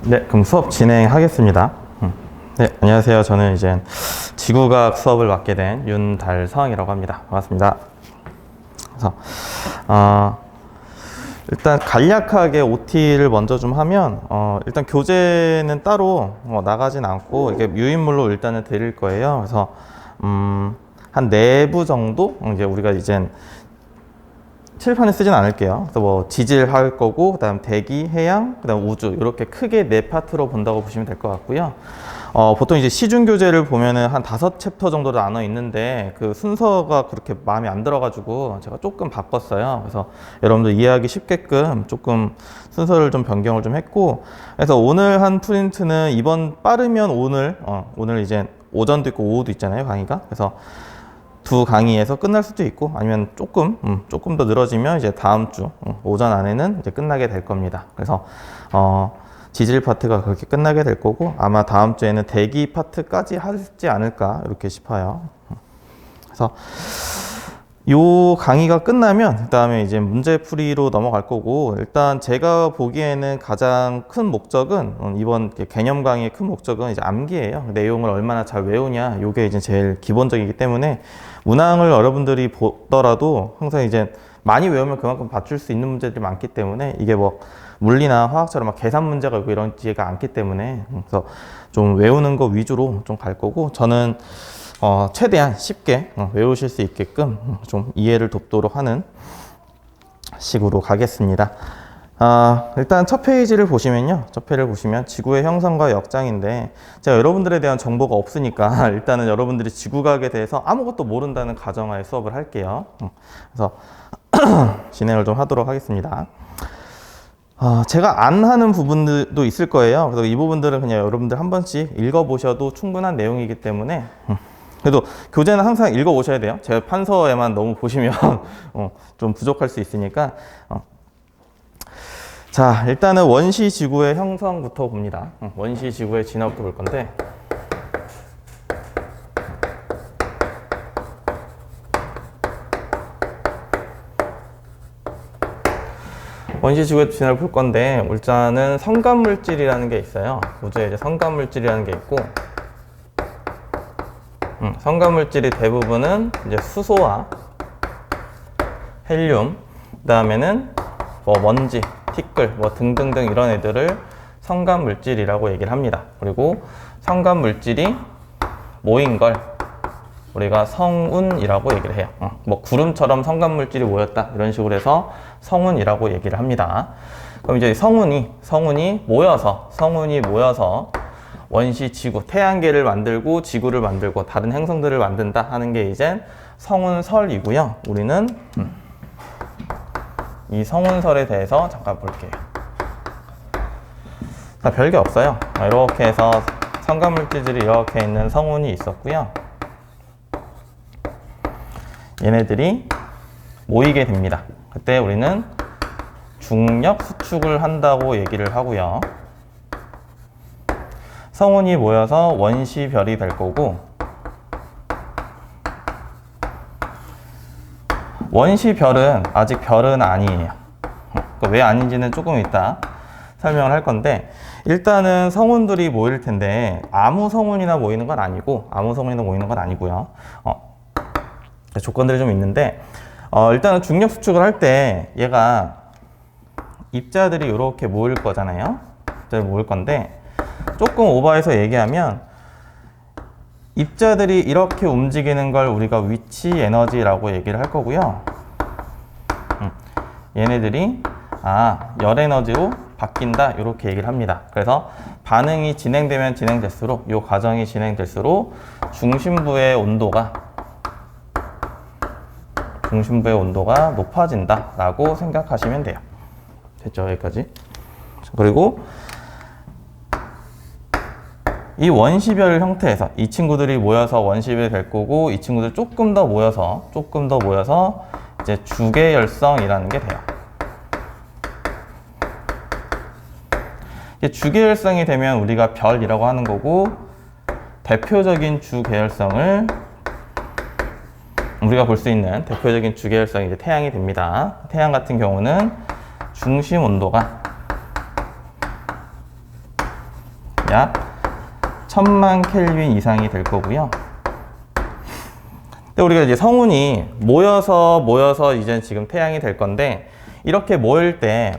네, 그럼 수업 진행하겠습니다. 네, 안녕하세요. 저는 이제 지구과학 수업을 맡게 된 윤달성이라고 합니다. 반갑습니다. 그래서 일단 간략하게 OT를 먼저 좀 하면 일단 교재는 따로 나가진 않고 이게 유인물로 일단은 드릴 거예요. 그래서 한 4부 정도 이제 우리가 이제 칠판에 쓰진 않을게요. 그래서 뭐 지질 할 거고, 그다음 대기, 해양, 그다음 우주 이렇게 크게 4파트로 본다고 보시면 될 것 같고요. 보통 이제 시중 교재를 보면은 한 5챕터 정도로 나눠 있는데 그 순서가 그렇게 마음에 안 들어가지고 제가 조금 바꿨어요. 그래서 여러분들 이해하기 쉽게끔 조금 순서를 좀 변경을 좀 했고, 그래서 오늘 한 프린트는 이번 빠르면 오늘 이제 오전도 있고 오후도 있잖아요, 강의가. 그래서 두 강의에서 끝날 수도 있고 아니면 조금 더 늘어지면 이제 다음 주 오전 안에는 이제 끝나게 될 겁니다. 그래서 지질 파트가 그렇게 끝나게 될 거고 아마 다음 주에는 대기 파트까지 하지 않을까 이렇게 싶어요. 그래서 요 강의가 끝나면 그다음에 이제 문제풀이로 넘어갈 거고, 일단 제가 보기에는 가장 큰 목적은 이번 개념 강의의 큰 목적은 이제 암기예요. 내용을 얼마나 잘 외우냐, 요게 이제 제일 기본적이기 때문에 문항을 여러분들이 보더라도 항상 이제 많이 외우면 그만큼 맞출 수 있는 문제들이 많기 때문에 이게 뭐 물리나 화학처럼 막 계산 문제가 있고 이런지가 않기 때문에 그래서 좀 외우는 거 위주로 좀 갈 거고, 저는 최대한 쉽게 외우실 수 있게끔 좀 이해를 돕도록 하는 식으로 가겠습니다. 일단 첫 페이지를 보시면요. 첫 페이지를 보시면 지구의 형성과 역장인데, 제가 여러분들에 대한 정보가 없으니까 일단은 여러분들이 지구과학에 대해서 아무것도 모른다는 가정하에 수업을 할게요. 그래서 진행을 좀 하도록 하겠습니다. 제가 안 하는 부분들도 있을 거예요. 그래서 이 부분들은 그냥 여러분들 한 번씩 읽어보셔도 충분한 내용이기 때문에 그래도 교재는 항상 읽어보셔야 돼요. 제 판서에만 너무 보시면 좀 부족할 수 있으니까. 자, 일단은 원시 지구의 형성부터 봅니다. 원시 지구의 진화부터 볼 건데, 원시 지구의 진화를 볼 건데, 일단은 성간물질이라는 게 있어요. 우주에 이제 성간물질이라는 게 있고, 성간물질이 대부분은 이제 수소와 헬륨, 그 다음에는 뭐 먼지, 티끌, 뭐 등등등 이런 애들을 성간물질이라고 얘기를 합니다. 그리고 성간물질이 모인 걸 우리가 성운이라고 얘기를 해요. 뭐 구름처럼 성간물질이 모였다 이런 식으로 해서 성운이라고 얘기를 합니다. 그럼 이제 성운이 모여서 원시 지구, 태양계를 만들고 지구를 만들고 다른 행성들을 만든다 하는 게 이제 성운설이고요. 우리는 이 성운설에 대해서 잠깐 볼게요. 자, 별게 없어요. 이렇게 해서 성간물질들이 이렇게 있는 성운이 있었고요. 얘네들이 모이게 됩니다. 그때 우리는 중력 수축을 한다고 얘기를 하고요. 성운이 모여서 원시별이 될 거고, 원시별은 아직 별은 아니에요. 왜 아닌지는 조금 이따 설명을 할 건데, 일단은 성운들이 모일 텐데 아무 성운이나 모이는 건 아니고요. 조건들이 좀 있는데, 일단은 중력 수축을 할 때 얘가 입자들이 이렇게 모일 거잖아요. 입자들이 모일 건데, 조금 오버해서 얘기하면 입자들이 이렇게 움직이는 걸 우리가 위치 에너지라고 얘기를 할 거고요. 얘네들이 열 에너지로 바뀐다 이렇게 얘기를 합니다. 그래서 반응이 진행되면 진행될수록, 이 과정이 진행될수록 중심부의 온도가 높아진다 라고 생각하시면 돼요. 됐죠? 여기까지. 그리고 이 원시별 형태에서 이 친구들이 모여서 원시별이 될 거고, 이 친구들 조금 더 모여서 이제 주계열성이라는 게 돼요. 주계열성이 되면 우리가 별이라고 하는 거고, 대표적인 주계열성을 우리가 볼 수 있는 대표적인 주계열성이 이제 태양이 됩니다. 태양 같은 경우는 중심 온도가 약 1000만 켈빈 이상이 될 거고요. 근데 우리가 이제 성운이 모여서 이제 지금 태양이 될 건데, 이렇게 모일 때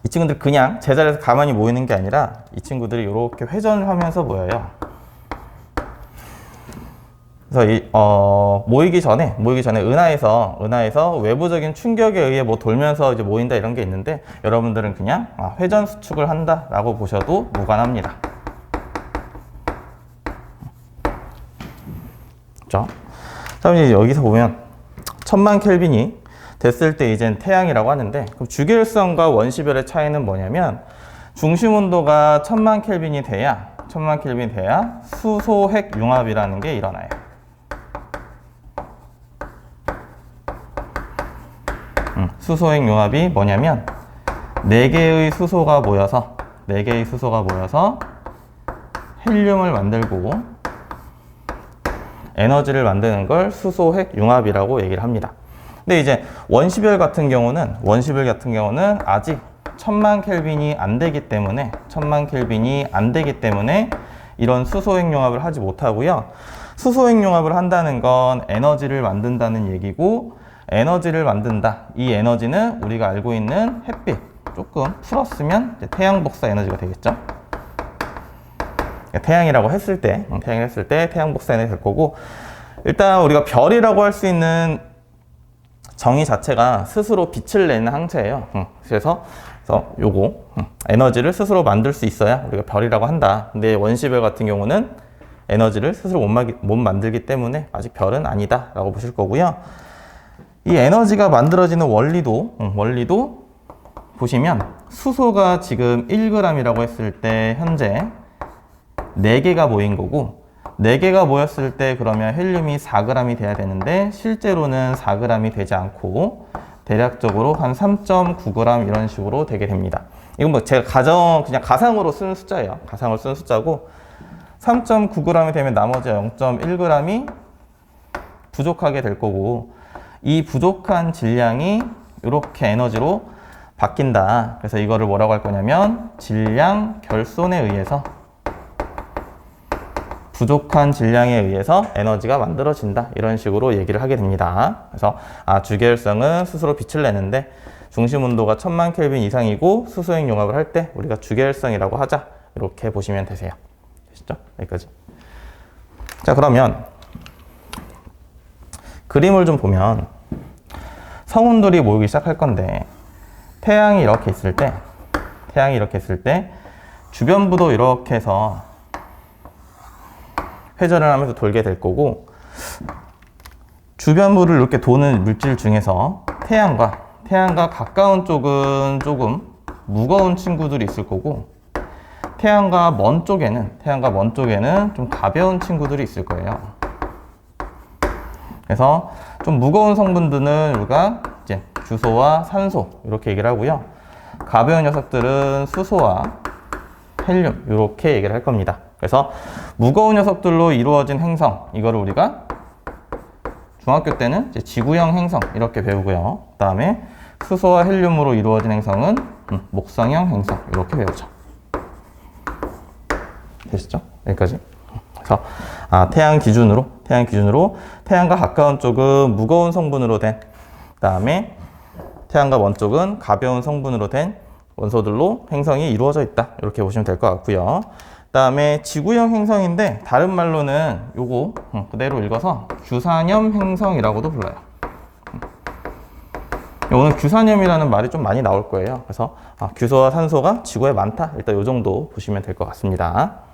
이 친구들 그냥 제자리에서 가만히 모이는 게 아니라 이 친구들이 이렇게 회전을 하면서 모여요. 그래서 모이기 전에 은하에서 외부적인 충격에 의해 뭐 돌면서 이제 모인다 이런 게 있는데, 여러분들은 그냥 회전 수축을 한다라고 보셔도 무관합니다. 그렇죠? 그럼 이제 여기서 보면 1000만 켈빈이 됐을 때 이젠 태양이라고 하는데, 그럼 주기율성과 원시별의 차이는 뭐냐면, 중심 온도가 1000만 켈빈이 돼야 수소핵 융합이라는 게 일어나요. 수소핵 융합이 뭐냐면 4개의 수소가 모여서 헬륨을 만들고 에너지를 만드는 걸 수소핵 융합이라고 얘기를 합니다. 근데 이제 원시별 같은 경우는 아직 1000만 켈빈이 안 되기 때문에 이런 수소핵 융합을 하지 못하고요. 수소핵 융합을 한다는 건 에너지를 만든다는 얘기고, 에너지를 만든다. 이 에너지는 우리가 알고 있는 햇빛 조금 풀었으면 이제 태양 복사 에너지가 되겠죠. 태양이라고 했을 때 태양 복사 에너지 될 거고, 일단 우리가 별이라고 할 수 있는 정의 자체가 스스로 빛을 내는 항체예요. 그래서 요거 에너지를 스스로 만들 수 있어야 우리가 별이라고 한다. 근데 원시별 같은 경우는 에너지를 스스로 못 만들기 때문에 아직 별은 아니다 라고 보실 거고요. 이 에너지가 만들어지는 원리도 보시면, 수소가 지금 1g이라고 했을 때 현재 4개가 모인 거고, 4개가 모였을 때 그러면 헬륨이 4g이 돼야 되는데, 실제로는 4g이 되지 않고 대략적으로 한 3.9g 이런 식으로 되게 됩니다. 이건 뭐 제가 그냥 가상으로 쓰는 숫자예요. 가상으로 쓰는 숫자고, 3.9g이 되면 나머지 0.1g이 부족하게 될 거고, 이 부족한 질량이 이렇게 에너지로 바뀐다. 그래서 이거를 뭐라고 할 거냐면, 질량 결손에 의해서, 부족한 질량에 의해서 에너지가 만들어진다. 이런 식으로 얘기를 하게 됩니다. 그래서 주계열성은 스스로 빛을 내는데 중심 온도가 1000만 켈빈 이상이고 수소핵 융합을 할 때 우리가 주계열성이라고 하자. 이렇게 보시면 되세요. 되시죠? 여기까지. 자, 그러면 그림을 좀 보면 성운들이 모이기 시작할 건데, 태양이 이렇게 있을 때 주변부도 이렇게 해서 회전을 하면서 돌게 될 거고, 주변부를 이렇게 도는 물질 중에서 태양과 가까운 쪽은 조금 무거운 친구들이 있을 거고, 태양과 먼 쪽에는 좀 가벼운 친구들이 있을 거예요. 그래서 좀 무거운 성분들은 우리가 이제 주소와 산소 이렇게 얘기를 하고요. 가벼운 녀석들은 수소와 헬륨 이렇게 얘기를 할 겁니다. 그래서 무거운 녀석들로 이루어진 행성, 이거를 우리가 중학교 때는 이제 지구형 행성 이렇게 배우고요. 그 다음에 수소와 헬륨으로 이루어진 행성은 목성형 행성 이렇게 배우죠. 되시죠? 여기까지. 그래서 태양 기준으로 태양과 가까운 쪽은 무거운 성분으로 된, 그 다음에 태양과 먼 쪽은 가벼운 성분으로 된 원소들로 행성이 이루어져 있다. 이렇게 보시면 될 것 같고요. 그 다음에 지구형 행성인데, 다른 말로는 요거 그대로 읽어서 규산염 행성이라고도 불러요. 오늘 규산염이라는 말이 좀 많이 나올 거예요. 그래서 규소와 산소가 지구에 많다. 일단 요 정도 보시면 될 것 같습니다.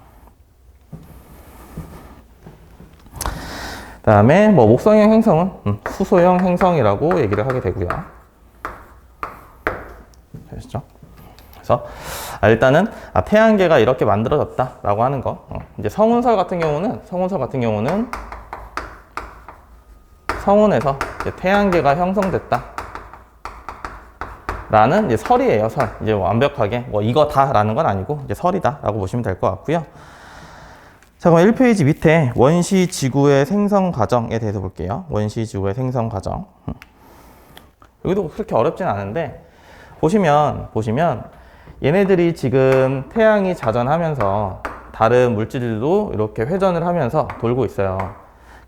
그 다음에 뭐 목성형 행성은 수소형 행성이라고 얘기를 하게 되고요. 되시죠? 그래서 일단은 태양계가 이렇게 만들어졌다라고 하는 거. 이제 성운설 같은 경우는 성운에서 이제 태양계가 형성됐다. 라는 이제 설이에요, 설. 이제 완벽하게 뭐 이거다라는 건 아니고 이제 설이다라고 보시면 될 것 같고요. 자, 그럼 1페이지 밑에 원시 지구의 생성 과정에 대해서 볼게요. 원시 지구의 생성 과정. 여기도 그렇게 어렵진 않은데, 보시면 얘네들이 지금 태양이 자전하면서 다른 물질들도 이렇게 회전을 하면서 돌고 있어요.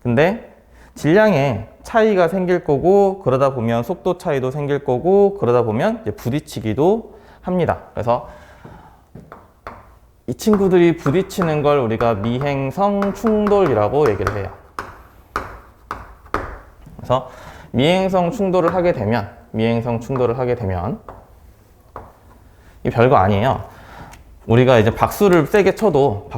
근데 질량에 차이가 생길 거고, 그러다 보면 속도 차이도 생길 거고, 그러다 보면 이제 부딪히기도 합니다. 그래서 이 친구들이 부딪히는 걸 우리가 미행성 충돌이라고 얘기를 해요. 그래서 미행성 충돌을 하게 되면 이 별거 아니에요. 우리가 이제 박수를 세게 쳐도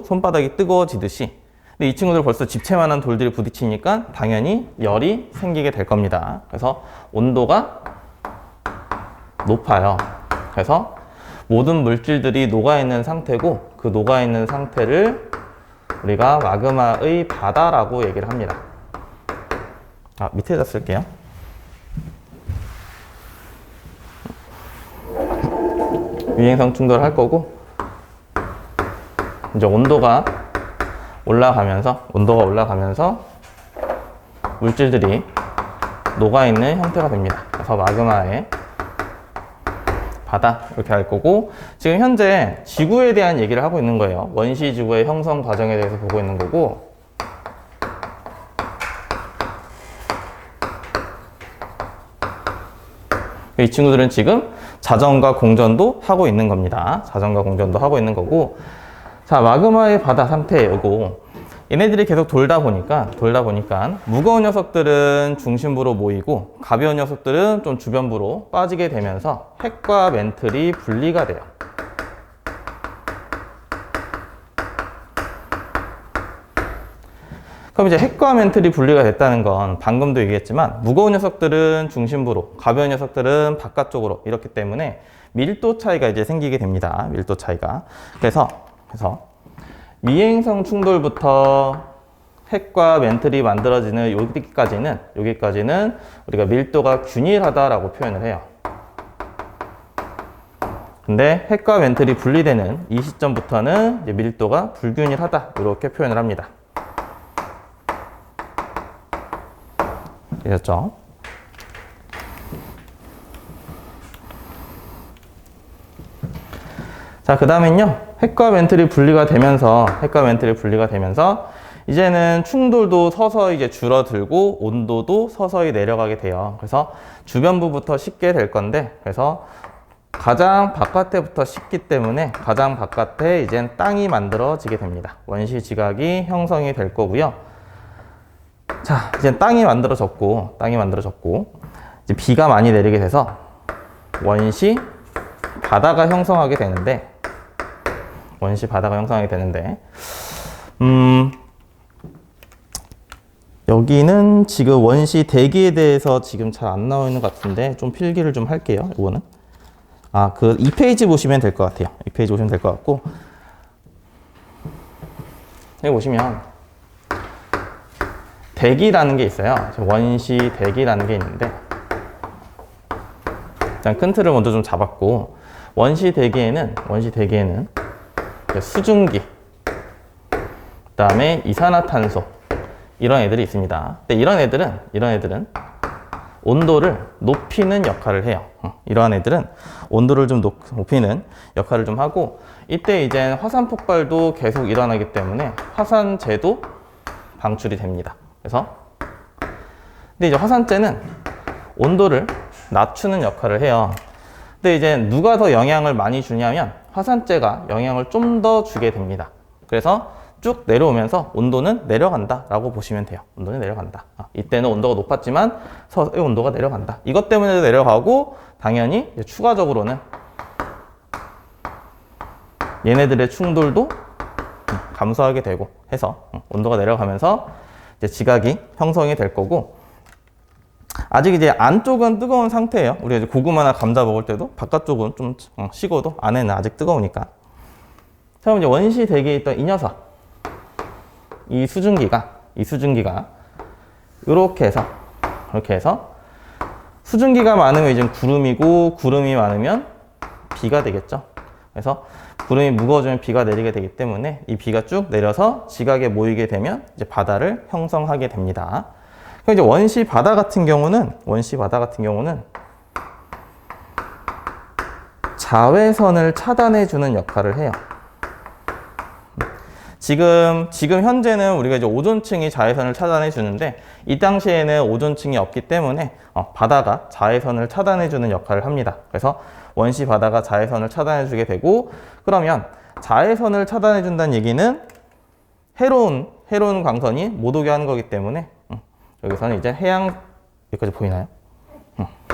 손바닥이 뜨거워지듯이, 근데 이 친구들 벌써 집채만한 돌들이 부딪히니까 당연히 열이 생기게 될 겁니다. 그래서 온도가 높아요. 그래서 모든 물질들이 녹아있는 상태고, 그 녹아있는 상태를 우리가 마그마의 바다라고 얘기를 합니다. 밑에다 쓸게요. 미행성 충돌을 할 거고, 이제 온도가 올라가면서 물질들이 녹아있는 형태가 됩니다. 그래서 마그마의 바다 이렇게 할 거고, 지금 현재 지구에 대한 얘기를 하고 있는 거예요. 원시 지구의 형성 과정에 대해서 보고 있는 거고, 이 친구들은 지금 자전과 공전도 하고 있는 겁니다. 자전과 공전도 하고 있는 거고, 자, 마그마의 바다 상태이고, 얘네들이 계속 돌다 보니까 무거운 녀석들은 중심부로 모이고 가벼운 녀석들은 좀 주변부로 빠지게 되면서 핵과 멘틀이 분리가 돼요. 그럼 이제 핵과 멘틀이 분리가 됐다는 건 방금도 얘기했지만, 무거운 녀석들은 중심부로, 가벼운 녀석들은 바깥쪽으로, 이렇기 때문에 밀도 차이가 이제 생기게 됩니다. 밀도 차이가. 그래서 미행성 충돌부터 핵과 멘틀이 만들어지는 여기까지는 우리가 밀도가 균일하다라고 표현을 해요. 근데 핵과 멘틀이 분리되는 이 시점부터는 이제 밀도가 불균일하다, 이렇게 표현을 합니다. 되셨죠? 자, 그 다음엔요, 핵과 멘틀이 분리가 되면서 이제는 충돌도 서서히 이제 줄어들고 온도도 서서히 내려가게 돼요. 그래서 주변부부터 식게 될 건데, 그래서 가장 바깥에부터 식기 때문에 가장 바깥에 이젠 땅이 만들어지게 됩니다. 원시 지각이 형성이 될 거고요. 자, 이제 땅이 만들어졌고, 이제 비가 많이 내리게 돼서 원시 바다가 형성하게 되는데, 여기는 지금 원시 대기에 대해서 지금 잘 안 나와 있는 것 같은데, 좀 필기를 좀 할게요, 이거는. 그 2페이지 보시면 될 것 같아요. 2페이지 보시면 될 것 같고, 여기 보시면 대기라는 게 있어요. 원시 대기라는 게 있는데, 일단 큰 틀을 먼저 좀 잡았고, 원시 대기에는 수증기, 그 다음에 이산화탄소, 이런 애들이 있습니다. 근데 이런 애들은 온도를 높이는 역할을 해요. 이러한 애들은 온도를 좀 높이는 역할을 좀 하고, 이때 이제 화산 폭발도 계속 일어나기 때문에 화산재도 방출이 됩니다. 근데 이제 화산재는 온도를 낮추는 역할을 해요. 근데 이제 누가 더 영향을 많이 주냐면 화산재가 영향을 좀 더 주게 됩니다. 그래서 쭉 내려오면서 온도는 내려간다 라고 보시면 돼요. 온도는 내려간다. 이때는 온도가 높았지만 서서히 온도가 내려간다. 이것 때문에도 내려가고, 당연히 이제 추가적으로는 얘네들의 충돌도 감소하게 되고 해서 온도가 내려가면서 이제 지각이 형성이 될 거고, 아직 이제 안쪽은 뜨거운 상태예요. 우리가 이제 고구마나 감자 먹을 때도 바깥쪽은 좀 식어도 안에는 아직 뜨거우니까. 그럼 이제 원시 대기에 있던 이 녀석, 이 수증기가 이렇게 해서 수증기가 많으면 이제 구름이고, 구름이 많으면 비가 되겠죠. 그래서 구름이 무거워지면 비가 내리게 되기 때문에 이 비가 쭉 내려서 지각에 모이게 되면 이제 바다를 형성하게 됩니다. 그럼 이제 원시 바다 같은 경우는 자외선을 차단해주는 역할을 해요. 지금 현재는 우리가 이제 오존층이 자외선을 차단해 주는데 이 당시에는 오존층이 없기 때문에 바다가 자외선을 차단해 주는 역할을 합니다. 그래서 원시 바다가 자외선을 차단해 주게 되고, 그러면 자외선을 차단해 준다는 얘기는 해로운 광선이 못 오게 하는 거기 때문에 여기서는 이제 여기까지 보이나요?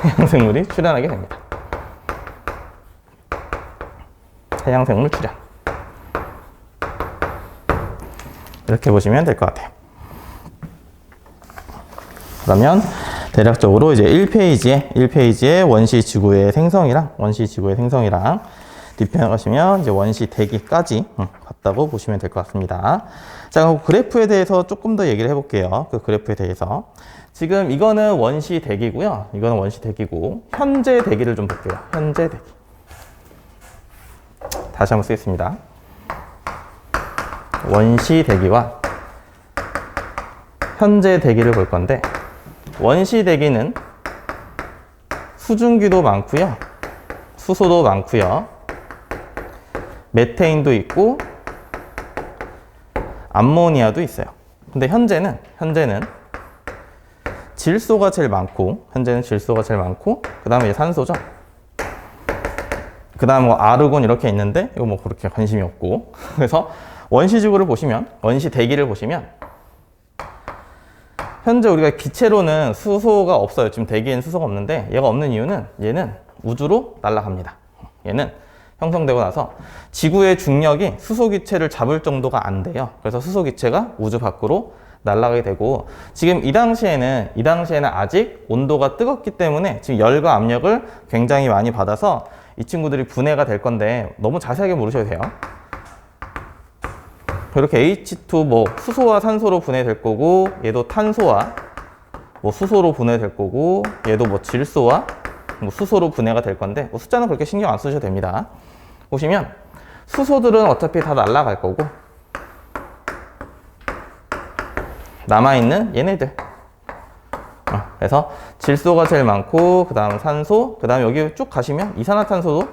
해양생물이 출현하게 됩니다. 해양생물 출현. 이렇게 보시면 될 것 같아요. 그러면 대략적으로 이제 1페이지에 원시 지구의 생성이랑 뒤편에 이제 원시 대기까지 봤다고 보시면 될 것 같습니다. 자, 그럼 그래프에 대해서 조금 더 얘기를 해볼게요. 그 그래프에 대해서. 지금 이거는 원시 대기고요. 이거는 원시 대기고, 현재 대기를 좀 볼게요. 현재 대기. 다시 한번 쓰겠습니다. 원시 대기와 현재 대기를 볼 건데, 원시 대기는 수증기도 많고요, 수소도 많고요, 메테인도 있고 암모니아도 있어요. 근데 현재는 질소가 제일 많고, 그 다음에 산소죠. 그 다음 뭐 아르곤 이렇게 있는데 이거 뭐 그렇게 관심이 없고. 그래서 원시지구를 보시면, 원시 대기를 보시면 현재 우리가 기체로는 수소가 없어요. 지금 대기에는 수소가 없는데, 얘가 없는 이유는 얘는 우주로 날아갑니다. 얘는 형성되고 나서 지구의 중력이 수소 기체를 잡을 정도가 안 돼요. 그래서 수소 기체가 우주 밖으로 날아가게 되고, 지금 이 당시에는 아직 온도가 뜨겁기 때문에 지금 열과 압력을 굉장히 많이 받아서 이 친구들이 분해가 될 건데 너무 자세하게 모르셔도 돼요. 이렇게 H2 뭐 수소와 산소로 분해될 거고, 얘도 탄소와 뭐 수소로 분해될 거고, 얘도 뭐 질소와 뭐 수소로 분해가 될 건데, 뭐 숫자는 그렇게 신경 안 쓰셔도 됩니다. 보시면 수소들은 어차피 다 날아갈 거고, 남아있는 얘네들. 그래서 질소가 제일 많고, 그 다음 산소, 그 다음 여기 쭉 가시면 이산화탄소도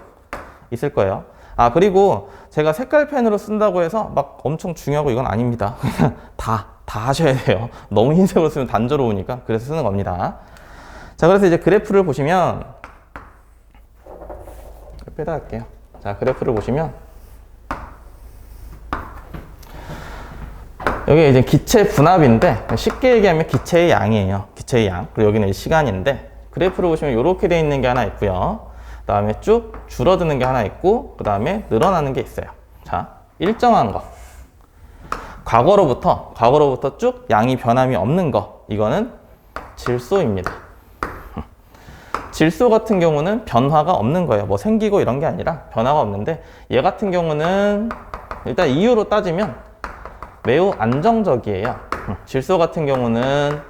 있을 거예요. 아, 그리고 제가 색깔펜으로 쓴다고 해서 막 엄청 중요하고 이건 아닙니다. 그냥 다 하셔야 돼요. 너무 흰색으로 쓰면 단조로우니까. 그래서 쓰는 겁니다. 자, 그래서 이제 그래프를 보시면, 빼다 할게요. 자, 그래프를 보시면 여기 이제 기체 분압인데, 쉽게 얘기하면 기체의 양이에요. 기체의 양. 그리고 여기는 시간인데, 그래프를 보시면 이렇게 돼 있는 게 하나 있고요. 그 다음에 쭉 줄어드는 게 하나 있고, 그 다음에 늘어나는 게 있어요. 자, 일정한 거. 과거로부터 쭉 양이 변함이 없는 거. 이거는 질소입니다. 질소 같은 경우는 변화가 없는 거예요. 뭐 생기고 이런 게 아니라 변화가 없는데, 얘 같은 경우는 일단 이유로 따지면 매우 안정적이에요. 질소 같은 경우는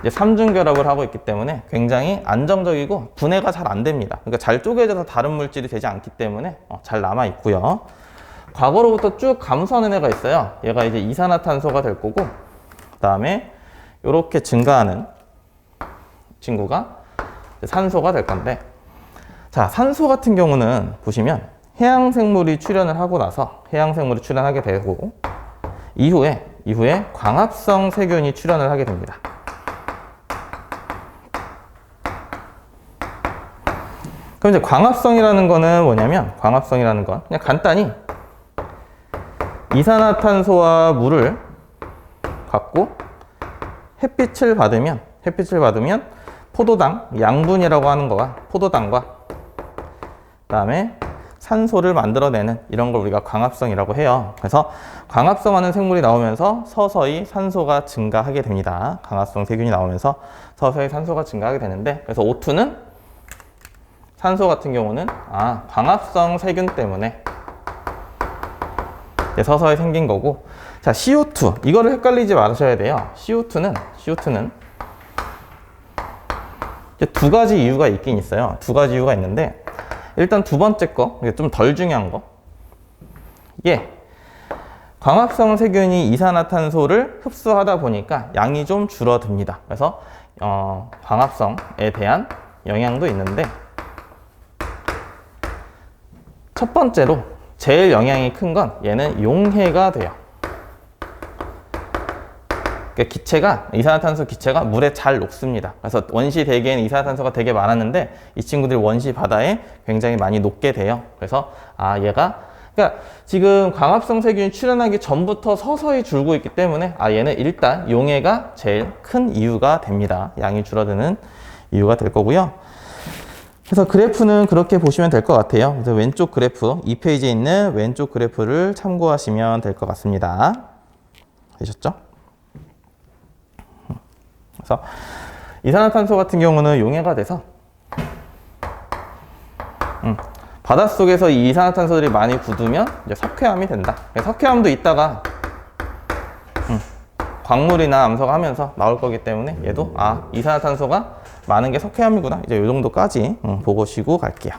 이제 삼중결합을 하고 있기 때문에 굉장히 안정적이고 분해가 잘 안 됩니다. 그러니까 잘 쪼개져서 다른 물질이 되지 않기 때문에 잘 남아 있고요. 과거로부터 쭉 감소하는 애가 있어요. 얘가 이제 이산화탄소가 될 거고, 그 다음에 이렇게 증가하는 친구가 산소가 될 건데, 자, 산소 같은 경우는 보시면 해양생물이 출현을 하고 나서 해양생물이 출현하게 되고, 이후에 광합성 세균이 출현을 하게 됩니다. 그럼 이제 광합성이라는 거는 뭐냐면, 광합성이라는 건 그냥 간단히 이산화탄소와 물을 갖고 햇빛을 받으면 포도당, 양분이라고 하는 거가 포도당과 그다음에 산소를 만들어내는 이런 걸 우리가 광합성이라고 해요. 그래서 광합성하는 생물이 나오면서 서서히 산소가 증가하게 됩니다. 광합성 세균이 나오면서 서서히 산소가 증가하게 되는데, 그래서 O2는 산소 같은 경우는 광합성 세균 때문에 서서히 생긴 거고, 자, CO2 이거를 헷갈리지 마셔야 돼요. CO2는 이제 두 가지 이유가 있긴 있어요. 두 가지 이유가 있는데, 일단 두 번째 거, 좀 덜 중요한 거, 광합성 세균이 이산화탄소를 흡수하다 보니까 양이 좀 줄어듭니다. 그래서 광합성에 대한 영향도 있는데, 첫 번째로 제일 영향이 큰 건 얘는 용해가 돼요. 그러니까 기체가, 이산화탄소 기체가 물에 잘 녹습니다. 그래서 원시 대기에는 이산화탄소가 되게 많았는데 이 친구들이 원시 바다에 굉장히 많이 녹게 돼요. 그래서 얘가, 그러니까 지금 광합성 세균이 출현하기 전부터 서서히 줄고 있기 때문에 얘는 일단 용해가 제일 큰 이유가 됩니다. 양이 줄어드는 이유가 될 거고요. 그래서 그래프는 그렇게 보시면 될 것 같아요. 그래서 왼쪽 그래프, 2페이지에 있는 왼쪽 그래프를 참고하시면 될 것 같습니다. 되셨죠? 그래서 이산화탄소 같은 경우는 용해가 돼서 바닷속에서 이 이산화탄소들이 많이 굳으면 이제 석회암이 된다. 석회암도 있다가 광물이나 암석하면서 나올 거기 때문에 얘도 이산화탄소가 많은 게 석회암이구나. 이제 이 정도까지 보시고 갈게요.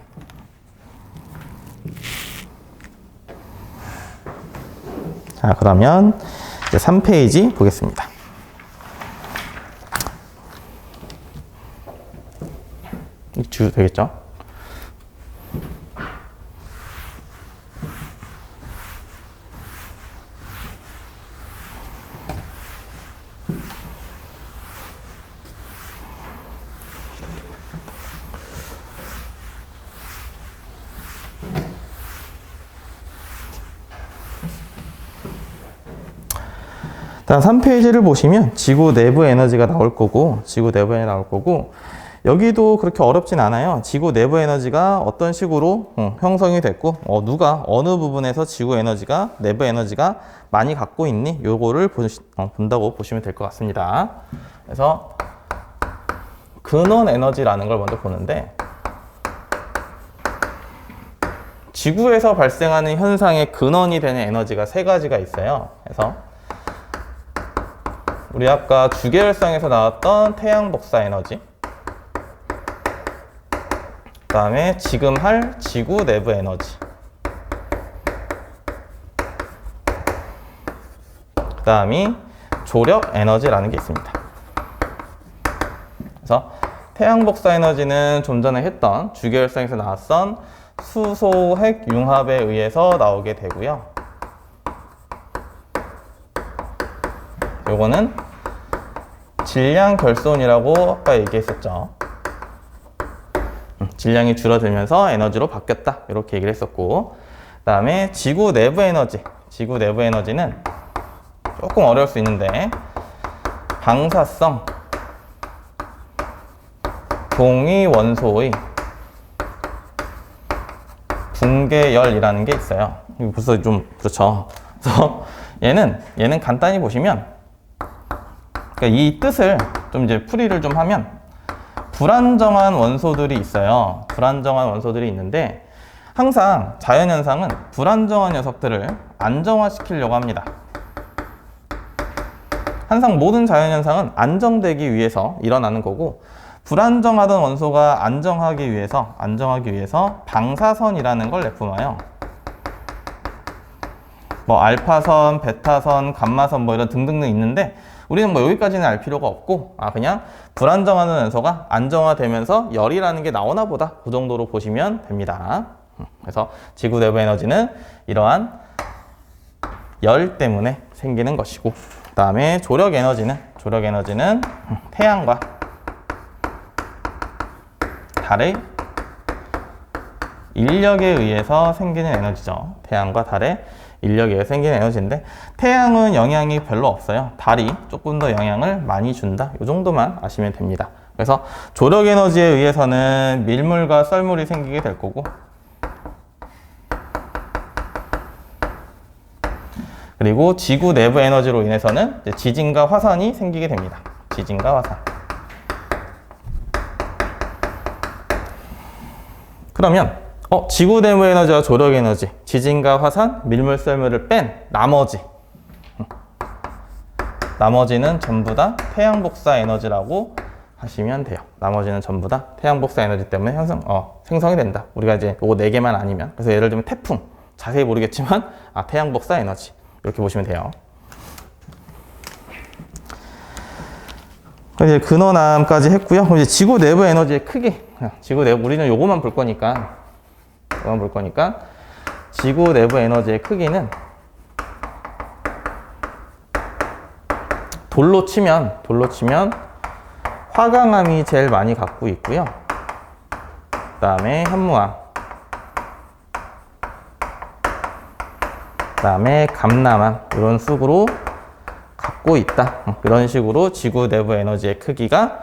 자, 그러면 이제 3페이지 보겠습니다. 주 되겠죠? 다음 3페이지를 보시면 지구 내부 에너지가 나올 거고, 여기도 그렇게 어렵진 않아요. 지구 내부 에너지가 어떤 식으로 형성이 됐고, 누가 어느 부분에서 지구 에너지가, 내부 에너지가 많이 갖고 있니? 요거를 본다고 보시면 될 것 같습니다. 그래서 근원 에너지라는 걸 먼저 보는데, 지구에서 발생하는 현상의 근원이 되는 에너지가 3가지가 있어요. 그래서 우리 아까 주계열상에서 나왔던 태양 복사 에너지, 그 다음에 지금 할 지구 내부 에너지, 그 다음이 조력 에너지라는 게 있습니다. 그래서 태양 복사 에너지는 좀 전에 했던 주계열상에서 나왔던 수소 핵 융합에 의해서 나오게 되고요. 요거는 질량 결손이라고 아까 얘기했었죠. 질량이 줄어들면서 에너지로 바뀌었다, 이렇게 얘기를 했었고, 그 다음에 지구 내부 에너지, 지구 내부 에너지는 조금 어려울 수 있는데 방사성 동위 원소의 붕괴열이라는 게 있어요. 이거 벌써 좀 그렇죠. 그래서 얘는 간단히 보시면, 그러니까 이 뜻을 좀 이제 풀이를 좀 하면, 불안정한 원소들이 있어요. 불안정한 원소들이 있는데 항상 자연현상은 불안정한 녀석들을 안정화시키려고 합니다. 항상 모든 자연현상은 안정되기 위해서 일어나는 거고, 불안정하던 원소가 안정하기 위해서 방사선이라는 걸 내뿜어요. 뭐 알파선, 베타선, 감마선 뭐 이런 등등등 있는데 우리는 뭐 여기까지는 알 필요가 없고, 그냥 불안정한 원소가 안정화되면서 열이라는 게 나오나 보다, 그 정도로 보시면 됩니다. 그래서 지구 내부 에너지는 이러한 열 때문에 생기는 것이고, 그 다음에 조력 에너지는 태양과 달의 인력에 의해서 생기는 에너지죠. 태양과 달의 인력에 의해서 생기는 에너지인데, 태양은 영향이 별로 없어요. 달이 조금 더 영향을 많이 준다, 이 정도만 아시면 됩니다. 그래서 조력 에너지에 의해서는 밀물과 썰물이 생기게 될 거고, 그리고 지구 내부 에너지로 인해서는 지진과 화산이 생기게 됩니다. 지진과 화산. 그러면 지구 내부 에너지와 조력 에너지, 지진과 화산, 밀물, 썰물을 뺀 나머지는 전부 다 태양 복사 에너지라고 하시면 돼요. 나머지는 전부 다 태양 복사 에너지 때문에 생성이 된다. 우리가 이제 요거 4개만 아니면, 그래서 예를 들면 태풍, 자세히 모르겠지만 태양 복사 에너지, 이렇게 보시면 돼요. 이제 근원암까지 했고요. 이제 지구 내부 에너지의 크기, 지구 내부, 우리는 요거만 볼 거니까 지구 내부 에너지의 크기는 돌로 치면 화강암이 제일 많이 갖고 있고요. 그 다음에 현무암, 그 다음에 감남암, 이런 식으로 갖고 있다. 이런 식으로 지구 내부 에너지의 크기가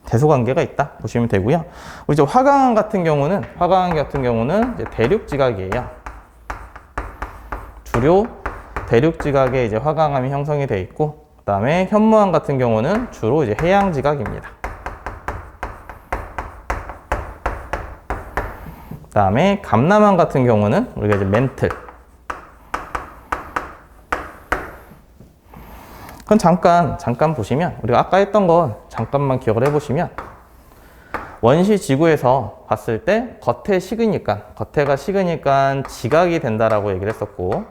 대소관계가 있다 보시면 되고요. 이제 화강암 같은 경우는 이제 대륙 지각이에요. 주로 대륙 지각에 이제 화강암이 형성이 되어 있고, 그 다음에 현무암 같은 경우는 주로 이제 해양 지각입니다. 그 다음에 감남암 같은 경우는 우리가 이제 멘틀. 그럼 잠깐 보시면, 우리가 아까 했던 건 잠깐만 기억을 해보시면, 원시 지구에서 봤을 때 겉에가 식으니까 지각이 된다라고 얘기를 했었고,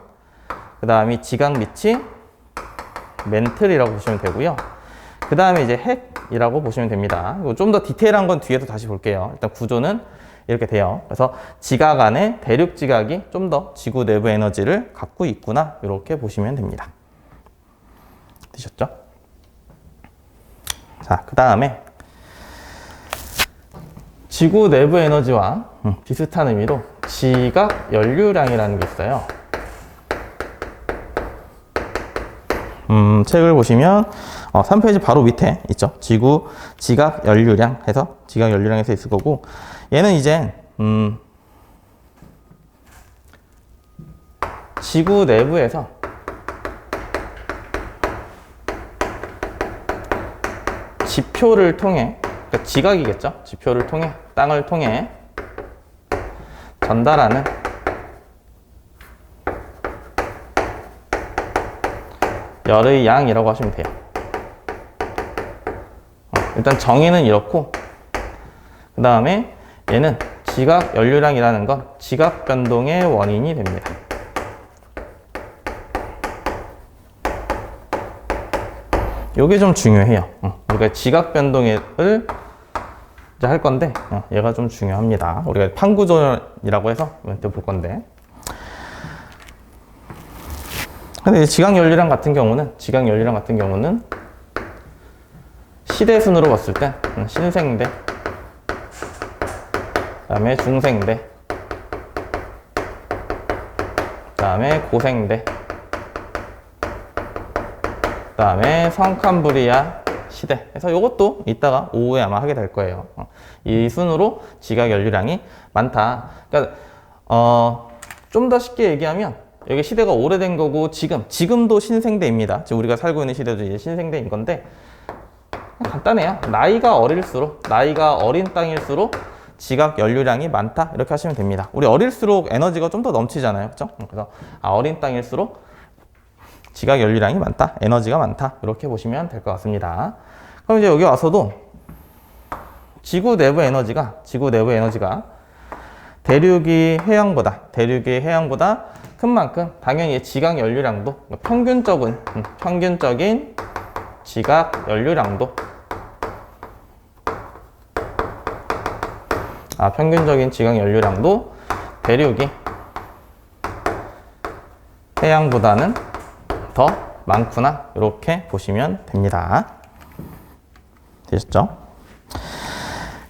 그 다음에 지각 밑이 멘틀이라고 보시면 되고요. 그 다음에 이제 핵이라고 보시면 됩니다. 좀 더 디테일한 건 뒤에서 다시 볼게요. 일단 구조는 이렇게 돼요. 그래서 지각 안에 대륙 지각이 좀 더 지구 내부 에너지를 갖고 있구나, 이렇게 보시면 됩니다. 되셨죠? 자, 그 다음에 지구 내부 에너지와 비슷한 의미로 지각 연류량이라는 게 있어요. 책을 보시면 3페이지 바로 밑에 있죠. 지각 연류량 해서 지각 연류량에서 있을 거고, 얘는 이제 지구 내부에서 지표를 통해, 그러니까 지각이겠죠. 지표를 통해, 땅을 통해 전달하는 열의 양이라고 하시면 돼요. 일단 정의는 이렇고, 그 다음에 얘는 지각 연류량이라는 건 지각 변동의 원인이 됩니다. 요게 좀 중요해요. 우리가 지각 변동을 이제 할 건데, 얘가 좀 중요합니다. 우리가 판구조이라고 해서 볼 건데. 근데 지각 연류량 같은 경우는 시대 순으로 봤을 때 신생대, 그다음에 중생대, 그다음에 고생대, 그다음에 성캄브리아 시대. 그래서 이것도 이따가 오후에 아마 하게 될 거예요. 이 순으로 지각 연류량이 많다. 그러니까 좀 더 쉽게 얘기하면, 여기 시대가 오래된 거고 지금도 신생대입니다. 지금 우리가 살고 있는 시대도 이제 신생대인 건데, 간단해요. 나이가 어린 땅일수록 지각 연류량이 많다, 이렇게 하시면 됩니다. 우리 어릴수록 에너지가 좀 더 넘치잖아요, 그렇죠? 그래서 어린 땅일수록 지각 연류량이 많다, 에너지가 많다, 이렇게 보시면 될 것 같습니다. 그럼 이제 여기 와서도 지구 내부 에너지가 대륙이 해양보다 큰 만큼 당연히 지각 연류량도, 평균적인 지각 연류량도, 평균적인 지각 연류량도 대륙이 해양보다는 더 많구나, 이렇게 보시면 됩니다. 되셨죠?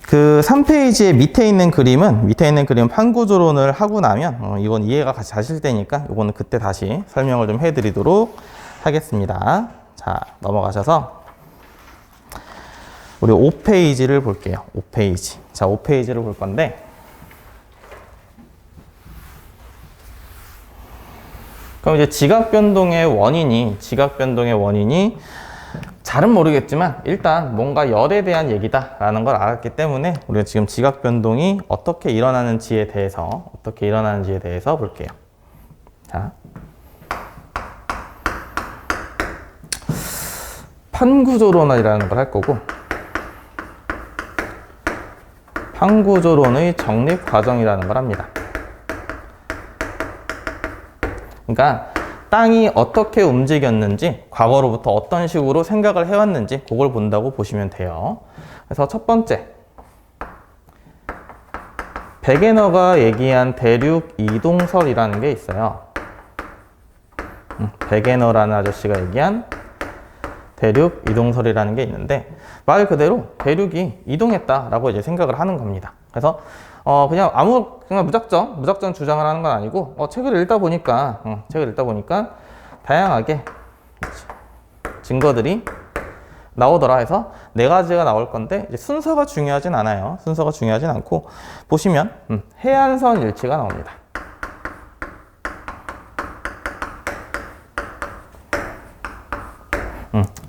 그 3페이지의 밑에 있는 그림은 판구조론을 하고 나면 이건 이해가 같이 자실 때니까 이거는 그때 다시 설명을 좀 해드리도록 하겠습니다. 자, 넘어가셔서 우리 5페이지를 볼게요. 5페이지. 자, 5페이지를 볼 건데, 그럼 이제 지각 변동의 원인이 잘은 모르겠지만 일단 뭔가 열에 대한 얘기다라는 걸 알았기 때문에 우리가 지금 지각 변동이 어떻게 일어나는지에 대해서 볼게요. 자, 판구조론이라는 걸 할 거고, 판구조론의 정립 과정이라는 걸 합니다. 그러니까 땅이 어떻게 움직였는지, 과거로부터 어떤 식으로 생각을 해왔는지 그걸 본다고 보시면 돼요. 그래서 첫 번째, 베게너가 얘기한 대륙 이동설이라는 게 있어요. 베게너라는 아저씨가 얘기한 대륙 이동설이라는 게 있는데, 말 그대로 대륙이 이동했다라고 이제 생각을 하는 겁니다. 그래서 그냥 무작정 주장을 하는 건 아니고, 책을 읽다 보니까 다양하게 증거들이 나오더라 해서 네 가지가 나올 건데, 이제 순서가 중요하진 않아요. 순서가 중요하진 않고, 보시면 해안선 일치가 나옵니다.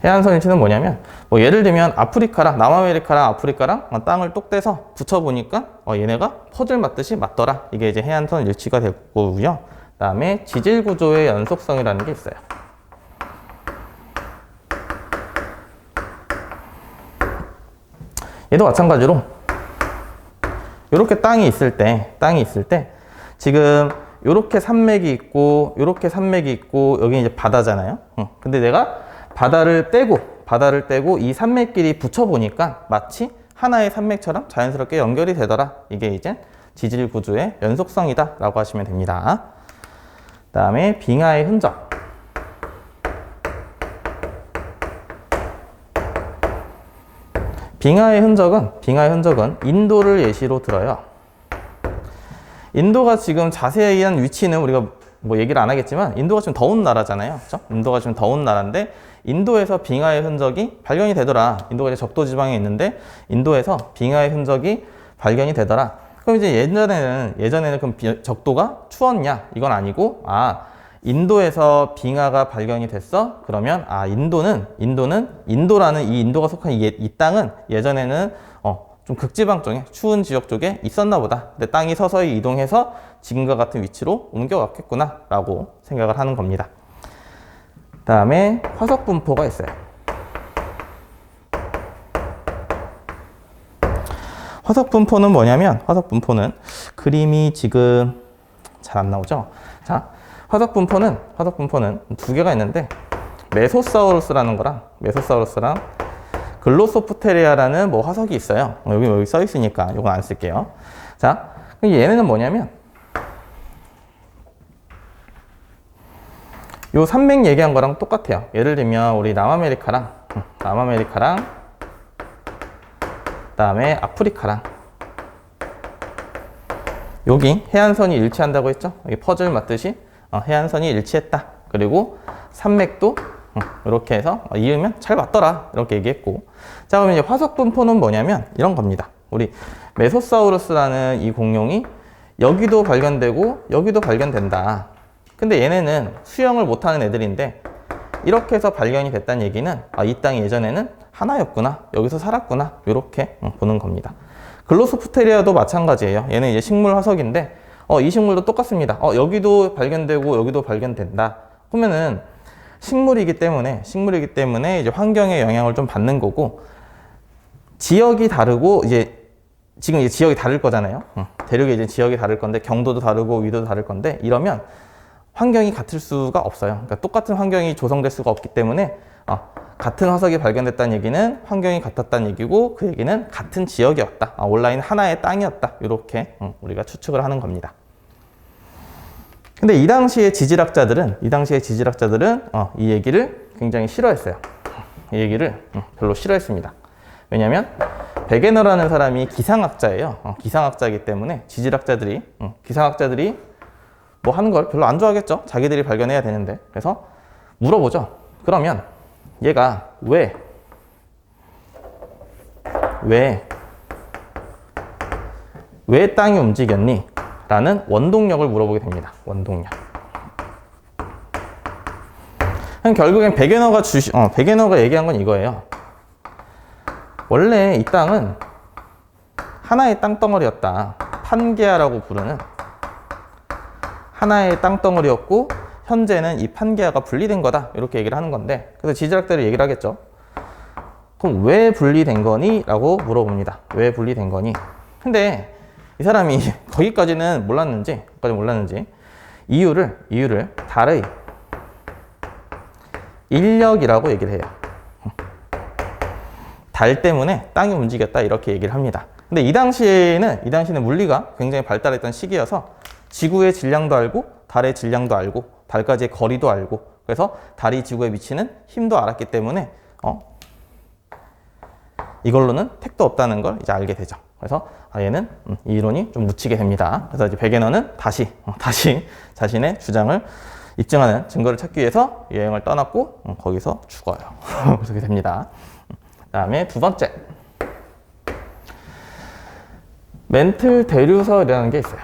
해안선 일치는 뭐냐면, 뭐 예를 들면 아프리카랑 남아메리카랑 아프리카랑 땅을 똑 떼서 붙여보니까 얘네가 퍼즐 맞듯이 맞더라. 이게 이제 해안선 일치가 될 거고요. 그 다음에 지질 구조의 연속성이라는 게 있어요. 얘도 마찬가지로 이렇게 땅이 있을 때 지금 이렇게 산맥이 있고 이렇게 산맥이 있고 여기 이제 바다잖아요. 근데 내가 바다를 떼고 이 산맥끼리 붙여보니까 마치 하나의 산맥처럼 자연스럽게 연결이 되더라. 이게 이제 지질 구조의 연속성이다 라고 하시면 됩니다. 그 다음에 빙하의 흔적. 빙하의 흔적은 인도를 예시로 들어요. 인도가 지금 자세한 위치는 우리가 뭐 얘기를 안 하겠지만, 인도가 지금 더운 나라잖아요. 그렇죠? 인도가 지금 더운 나라인데, 인도에서 빙하의 흔적이 발견이 되더라. 인도가 이제 적도 지방에 있는데, 인도에서 빙하의 흔적이 발견이 되더라. 그럼 이제 예전에는 그럼 적도가 추웠냐? 이건 아니고, 인도에서 빙하가 발견이 됐어? 그러면, 인도라는 이 인도가 속한 이 땅은 예전에는 좀 극지방 쪽에, 추운 지역 쪽에 있었나 보다. 근데 땅이 서서히 이동해서 지금과 같은 위치로 옮겨왔겠구나 라고 생각을 하는 겁니다. 그 다음에 화석 분포가 있어요. 화석 분포는 뭐냐면, 그림이 지금 잘 안 나오죠? 자, 화석 분포는 두 개가 있는데, 메소사우루스랑 글로소프테리아라는 뭐 화석이 있어요. 여기 써 있으니까 이건 안 쓸게요. 자, 얘네는 뭐냐면, 요 산맥 얘기한 거랑 똑같아요. 예를 들면 우리 남아메리카랑 그다음에 아프리카랑 여기 해안선이 일치한다고 했죠. 여기 퍼즐 맞듯이 해안선이 일치했다. 그리고 산맥도 이렇게 해서 이으면 잘 맞더라 이렇게 얘기했고, 자 그러면 이제 화석 분포는 뭐냐면 이런 겁니다. 우리 메소사우루스라는 이 공룡이 여기도 발견되고 여기도 발견된다. 근데 얘네는 수영을 못하는 애들인데 이렇게 해서 발견이 됐다는 얘기는 이 땅이 예전에는 하나였구나, 여기서 살았구나, 이렇게 보는 겁니다. 글로소프테리아도 마찬가지예요. 얘는 이제 식물 화석인데 이 식물도 똑같습니다. 여기도 발견되고 여기도 발견된다. 그러면은 식물이기 때문에 이제 환경에 영향을 좀 받는 거고, 지역이 다르고 지금 이제 지역이 다를 거잖아요. 대륙의 이제 지역이 다를 건데 경도도 다르고 위도도 다를 건데, 이러면 환경이 같을 수가 없어요. 그러니까 똑같은 환경이 조성될 수가 없기 때문에 같은 화석이 발견됐다는 얘기는 환경이 같았다는 얘기고, 그 얘기는 같은 지역이었다. 온라인 하나의 땅이었다. 이렇게 우리가 추측을 하는 겁니다. 근데 이 당시의 지질학자들은 이 얘기를 굉장히 싫어했어요. 이 얘기를 별로 싫어했습니다. 왜냐하면 베게너라는 사람이 기상학자예요. 기상학자이기 때문에 기상학자들이 뭐 하는 걸 별로 안 좋아하겠죠. 자기들이 발견해야 되는데. 그래서 물어보죠. 그러면 얘가 왜 땅이 움직였니? 라는 원동력을 물어보게 됩니다. 원동력. 결국엔 베게너가 얘기한 건 이거예요. 원래 이 땅은 하나의 땅덩어리였다. 판게아라고 부르는 하나의 땅덩어리였고, 현재는 이 판게아가 분리된 거다. 이렇게 얘기를 하는 건데, 그래서 지질학자들이 얘기를 하겠죠. 그럼 왜 분리된 거니? 라고 물어봅니다. 왜 분리된 거니? 근데 이 사람이 거기까지는 몰랐는지 이유를 달의 인력이라고 얘기를 해요. 달 때문에 땅이 움직였다 이렇게 얘기를 합니다. 근데 이 당시에는 물리가 굉장히 발달했던 시기여서 지구의 질량도 알고 달의 질량도 알고 달까지의 거리도 알고 그래서 달이 지구에 미치는 힘도 알았기 때문에 이걸로는 택도 없다는 걸 이제 알게 되죠. 그래서 얘는 이 이론이 좀 묻히게 됩니다. 그래서 이제 베게너는 다시 자신의 주장을 입증하는 증거를 찾기 위해서 여행을 떠났고 거기서 죽어요. 그렇게 됩니다. 그다음에 두 번째, 멘틀 대류설이라는 게 있어요.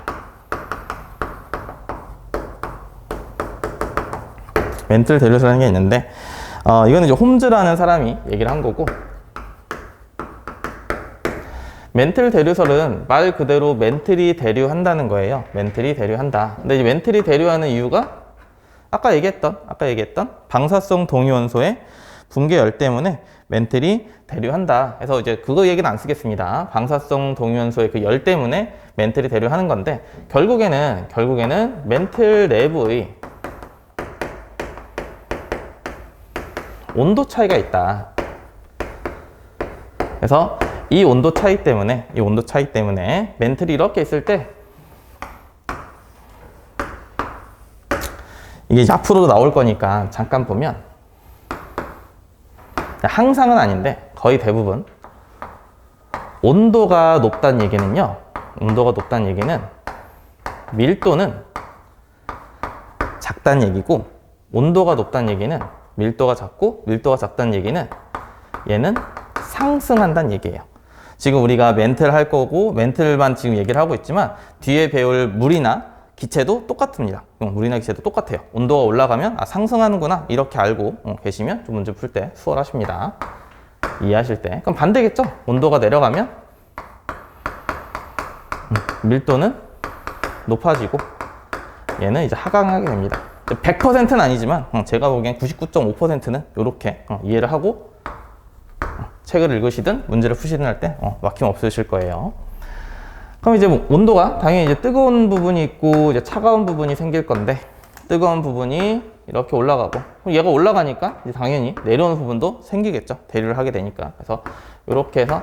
멘틀 대류설이라는 게 있는데 이거는 이제 홈즈라는 사람이 얘기를 한 거고, 멘틀 대류설은 말 그대로 멘틀이 대류한다는 거예요. 멘틀이 대류한다. 근데 이제 멘틀이 대류하는 이유가 아까 얘기했던 방사성 동위원소의 붕괴열 때문에 멘틀이 대류한다. 그래서 이제 그거 얘기는 안 쓰겠습니다. 방사성 동위원소의 그 열 때문에 멘틀이 대류하는 건데, 결국에는 멘틀 내부의 온도 차이가 있다. 그래서 이 온도 차이 때문에 멘틀이 이렇게 있을 때 이게 이제 앞으로도 나올 거니까 잠깐 보면, 항상은 아닌데 거의 대부분 온도가 높다는 얘기는 밀도는 작다는 얘기고, 온도가 높다는 얘기는 밀도가 작고, 밀도가 작다는 얘기는 얘는 상승한다는 얘기예요. 지금 우리가 멘틀 할 거고 멘틀만 지금 얘기를 하고 있지만 뒤에 배울 물이나 기체도 똑같습니다. 물이나 기체도 똑같아요. 온도가 올라가면 상승하는구나 이렇게 알고 계시면 좀 문제 풀 때 수월하십니다. 이해하실 때. 그럼 반대겠죠? 온도가 내려가면 밀도는 높아지고 얘는 이제 하강하게 됩니다. 100%는 아니지만 제가 보기엔 99.5%는 이렇게 이해를 하고 책을 읽으시든 문제를 푸시든 할 때 막힘 없으실 거예요. 그럼 이제 온도가 당연히 이제 뜨거운 부분이 있고 이제 차가운 부분이 생길 건데, 뜨거운 부분이 이렇게 올라가고, 그럼 얘가 올라가니까 이제 당연히 내려오는 부분도 생기겠죠. 대류를 하게 되니까. 그래서 이렇게 해서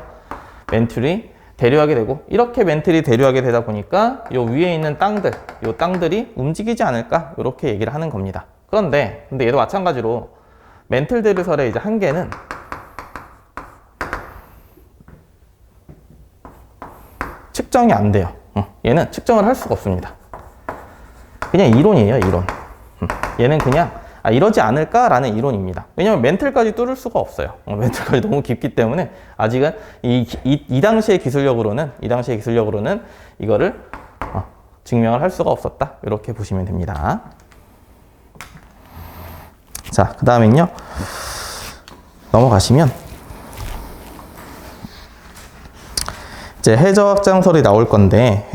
멘틀이 대류하게 되고, 이렇게 멘틀이 대류하게 되다 보니까 요 위에 있는 땅들이 움직이지 않을까 이렇게 얘기를 하는 겁니다. 근데 얘도 마찬가지로 멘틀 대류설의 이제 한계는 측정이 안 돼요. 얘는 측정을 할 수가 없습니다. 그냥 이론이에요, 이론. 얘는 그냥 이러지 않을까라는 이론입니다. 왜냐면 멘틀까지 뚫을 수가 없어요. 멘틀까지 너무 깊기 때문에 아직은 이 당시의 기술력으로는 이거를 증명을 할 수가 없었다. 이렇게 보시면 됩니다. 자, 그 다음엔요. 넘어가시면 이제 해저 확장설이 나올 건데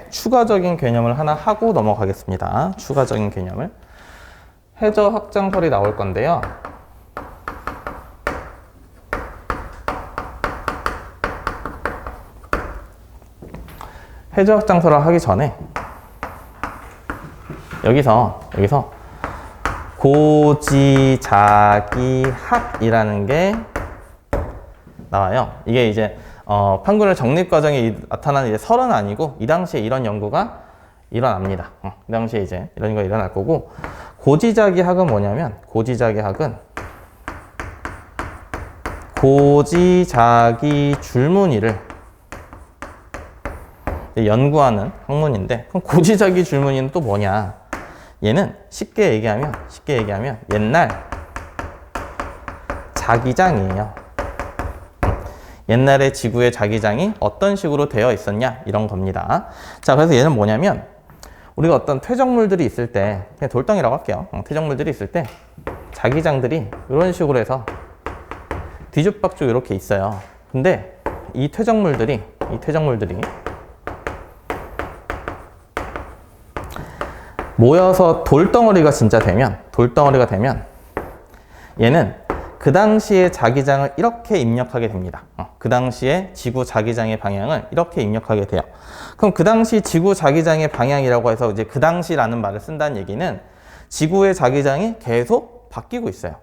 추가적인 개념을 하나 하고 넘어가겠습니다. 추가적인 개념을. 해저 확장설이 나올 건데요. 해저 확장설을 하기 전에 여기서 고지자기학이라는 게 나와요. 이게 이제 판군의 정립 과정에 나타나는 이제 설은 아니고 이 당시에 이런 연구가 일어납니다. 이 당시에 이제 이런 거 일어날 거고, 고지자기학은 뭐냐면 고지자기 줄무늬를 연구하는 학문인데, 그럼 고지자기 줄무늬는 또 뭐냐? 얘는 쉽게 얘기하면 옛날 자기장이에요. 옛날에 지구의 자기장이 어떤 식으로 되어 있었냐 이런 겁니다. 자, 그래서 얘는 뭐냐면 우리가 어떤 퇴적물들이 있을 때, 그냥 돌덩이라고 할게요. 퇴적물들이 있을 때 자기장들이 이런 식으로 해서 뒤죽박죽 이렇게 있어요. 근데 이 퇴적물들이 모여서 돌덩어리가 되면 얘는 그 당시의 자기장을 이렇게 입력하게 됩니다. 그 당시에 지구 자기장의 방향을 이렇게 입력하게 돼요. 그럼 그 당시 지구 자기장의 방향이라고 해서 이제 그 당시라는 말을 쓴다는 얘기는 지구의 자기장이 계속 바뀌고 있어요.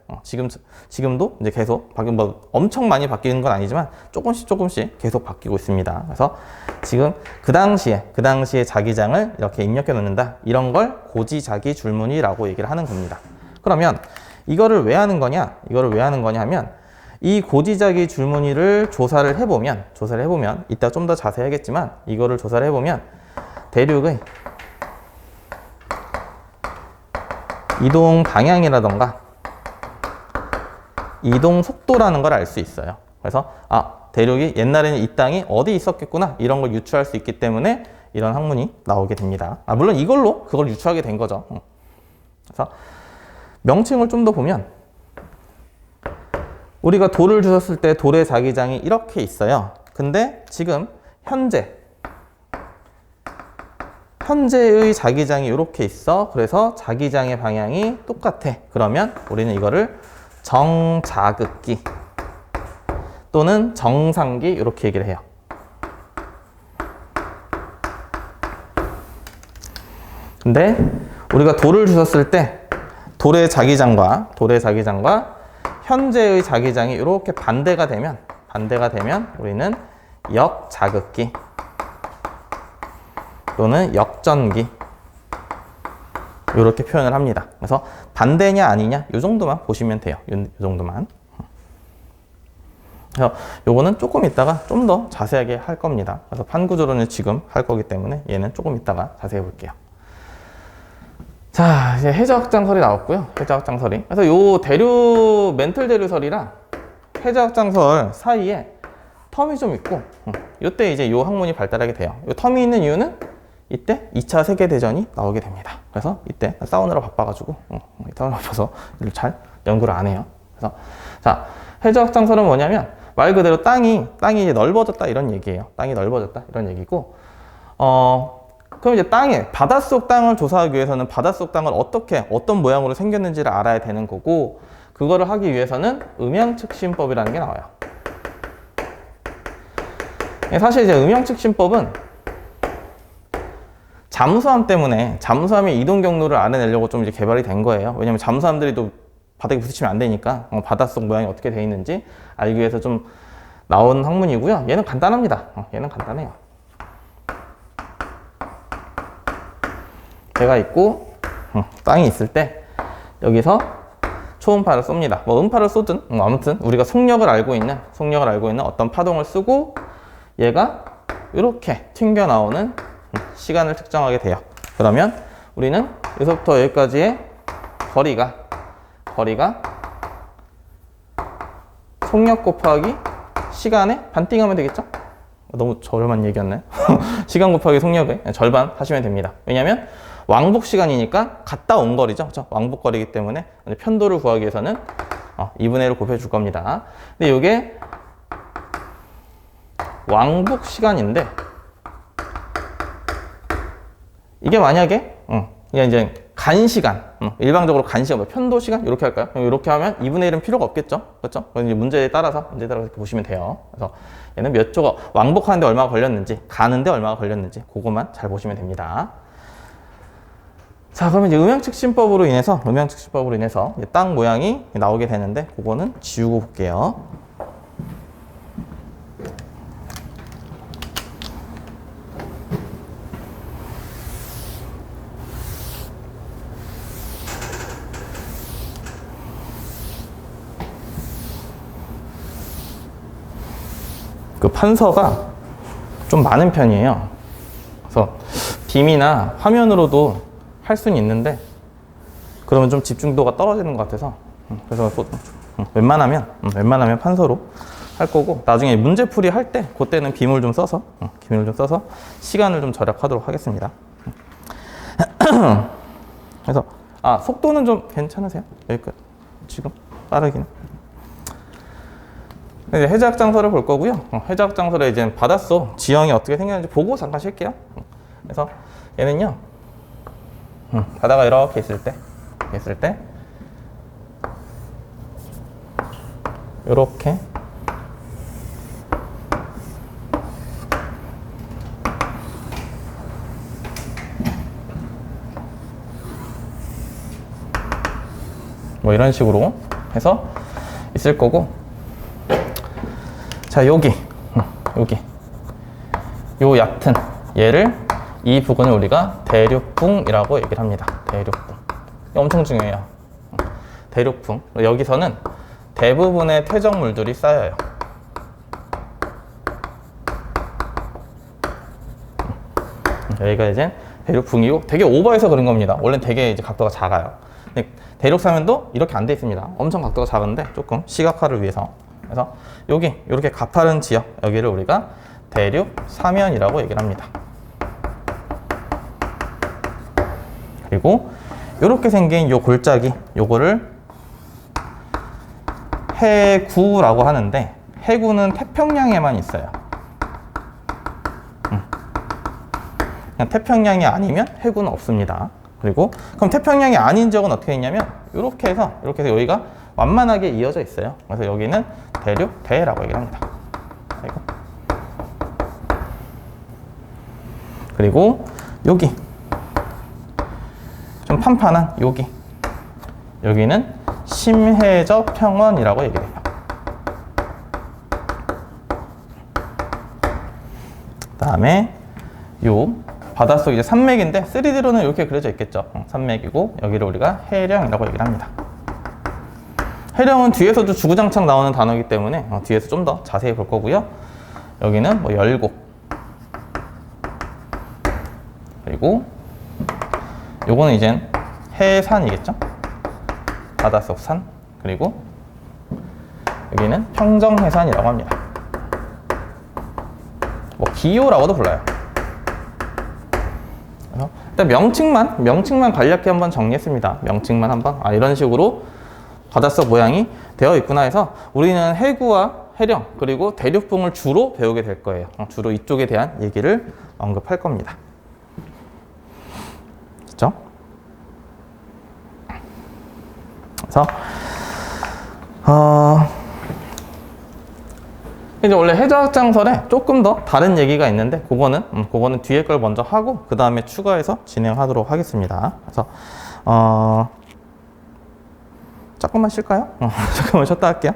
지금도 이제 계속 뭐 엄청 많이 바뀌는 건 아니지만 조금씩 계속 바뀌고 있습니다. 그래서 지금 그 당시에 자기장을 이렇게 입력해 놓는다. 이런 걸 고지자기 줄무늬라고 얘기를 하는 겁니다. 그러면 이거를 왜 하는 거냐? 하면 이 고지자기 줄무늬를 조사를 해보면 이따 좀 더 자세하겠지만 이거를 조사를 해보면 대륙의 이동 방향이라던가 이동 속도라는 걸 알 수 있어요. 그래서 대륙이 옛날에는 이 땅이 어디 있었겠구나 이런 걸 유추할 수 있기 때문에 이런 학문이 나오게 됩니다. 물론 이걸로 그걸 유추하게 된 거죠. 그래서 명칭을 좀 더 보면 우리가 돌을 주셨을 때 돌의 자기장이 이렇게 있어요. 근데 지금 현재의 자기장이 이렇게 있어. 그래서 자기장의 방향이 똑같아. 그러면 우리는 이거를 정자극기 또는 정상기 이렇게 얘기를 해요. 근데 우리가 돌을 주셨을 때 돌의 자기장과 현재의 자기장이 이렇게 반대가 되면 우리는 역자극기 또는 역전기 이렇게 표현을 합니다. 그래서 반대냐 아니냐 이 정도만 보시면 돼요. 이 정도만. 그래서 요거는 조금 있다가 좀 더 자세하게 할 겁니다. 그래서 판구조론을 지금 할 거기 때문에 얘는 조금 있다가 자세히 볼게요. 자, 이제 해저학장설이 나왔고요. 해저학장설이. 그래서 요 멘틀 대류설이랑 해저학장설 사이에 텀이 좀 있고, 요때 이제 요 학문이 발달하게 돼요. 요 텀이 있는 이유는 이때 2차 세계대전이 나오게 됩니다. 그래서 이때 싸우느라 바빠가지고, 싸우느라 바빠서 이를 잘 연구를 안 해요. 그래서, 자, 해저학장설은 뭐냐면, 말 그대로 땅이 이제 넓어졌다 이런 얘기예요. 땅이 넓어졌다 이런 얘기고, 그럼 이제 바닷속 땅을 조사하기 위해서는 바닷속 땅을 어떤 모양으로 생겼는지를 알아야 되는 거고, 그거를 하기 위해서는 음양측신법이라는 게 나와요. 사실 이제 음양측신법은 잠수함의 이동 경로를 알아내려고 좀 이제 개발이 된 거예요. 왜냐면 잠수함들이 또 바닥에 부딪히면 안 되니까 바닷속 모양이 어떻게 되어 있는지 알기 위해서 좀 나온 학문이고요. 얘는 간단합니다. 얘는 간단해요. 배가 있고 땅이 있을 때 여기서 초음파를 쏩니다. 뭐 음파를 쏘든 아무튼 우리가 속력을 알고 있는 어떤 파동을 쓰고 얘가 이렇게 튕겨 나오는 시간을 측정하게 돼요. 그러면 우리는 여기서부터 여기까지의 거리가 속력 곱하기 시간에 반띵하면 되겠죠? 너무 저렴한 얘기였네. 시간 곱하기 속력의 절반 하시면 됩니다. 왜냐면 왕복 시간이니까 갔다 온 거리죠. 그렇죠? 왕복 거리이기 때문에 편도를 구하기 위해서는 2분의 1을 곱해 줄 겁니다. 근데 이게 왕복 시간인데 이게 만약에 그냥 이제 간 시간, 일방적으로 간 시간, 뭐 편도 시간 이렇게 할까요? 이렇게 하면 2분의 1은 필요가 없겠죠, 그렇죠? 이제 문제에 따라서 이렇게 보시면 돼요. 그래서 얘는 몇 초가 왕복하는데 얼마가 걸렸는지, 가는데 얼마가 걸렸는지 그것만 잘 보시면 됩니다. 자, 그러면 이제 음양측신법으로 인해서 땅 모양이 나오게 되는데 그거는 지우고 볼게요. 그 판서가 좀 많은 편이에요. 그래서 빔이나 화면으로도 할 수는 있는데 그러면 좀 집중도가 떨어지는 것 같아서 그래서 웬만하면 판서로 할 거고, 나중에 문제풀이 할 때 그때는 빔을 좀 써서 시간을 좀 절약하도록 하겠습니다. 그래서 속도는 좀 괜찮으세요? 여기까지 지금 빠르긴. 이제 해저학장설을 볼 거고요. 해저학장설에 이제 바닷속 지형이 어떻게 생겼는지 보고 잠깐 쉴게요. 그래서 얘는요, 바다가 이렇게 있을 때 이렇게 뭐 이런 식으로 해서 있을 거고. 자, 여기 요 얕은 얘를, 이 부분을 우리가 대륙붕이라고 얘기를 합니다. 대륙붕. 엄청 중요해요. 대륙붕. 여기서는 대부분의 퇴적물들이 쌓여요. 여기가 이제 대륙붕이고, 되게 오버해서 그런 겁니다. 원래는 되게 이제 각도가 작아요. 근데 대륙 사면도 이렇게 안 돼 있습니다. 엄청 각도가 작은데 조금 시각화를 위해서. 그래서 여기 이렇게 가파른 지역, 여기를 우리가 대륙 사면이라고 얘기를 합니다. 그리고 이렇게 생긴 요 골짜기, 요거를 해구라고 하는데, 해구는 태평양에만 있어요. 그냥 태평양이 아니면 해구는 없습니다. 그리고 그럼 태평양이 아닌 지역은 어떻게 있냐면, 이렇게 해서 여기가 완만하게 이어져 있어요. 그래서 여기는 대륙대라고 얘기를 합니다. 그리고 여기 좀 판판한 여기는 심해적 평원이라고 얘기를 해요. 그 다음에 요 바닷속 이제 산맥인데, 3D로는 이렇게 그려져 있겠죠. 산맥이고, 여기를 우리가 해령이라고 얘기를 합니다. 해령은 뒤에서도 주구장창 나오는 단어이기 때문에 뒤에서 좀 더 자세히 볼 거고요. 여기는 뭐 열곡, 그리고 요거는 이젠 해산이겠죠. 바닷속 산. 그리고 여기는 평정해산이라고 합니다. 뭐 기요라고도 불러요. 그래서 일단 명칭만 간략히 한번 정리했습니다. 명칭만 한번, 이런 식으로 바닷속 모양이 되어 있구나 해서 우리는 해구와 해령, 그리고 대륙붕을 주로 배우게 될 거예요. 주로 이쪽에 대한 얘기를 언급할 겁니다. 그렇죠? 그래서 이제 원래 해적장설에 조금 더 다른 얘기가 있는데, 그거는 뒤에 걸 먼저 하고 그 다음에 추가해서 진행하도록 하겠습니다. 그래서 조금만 쉴까요? 잠깐만 쉬었다 할게요.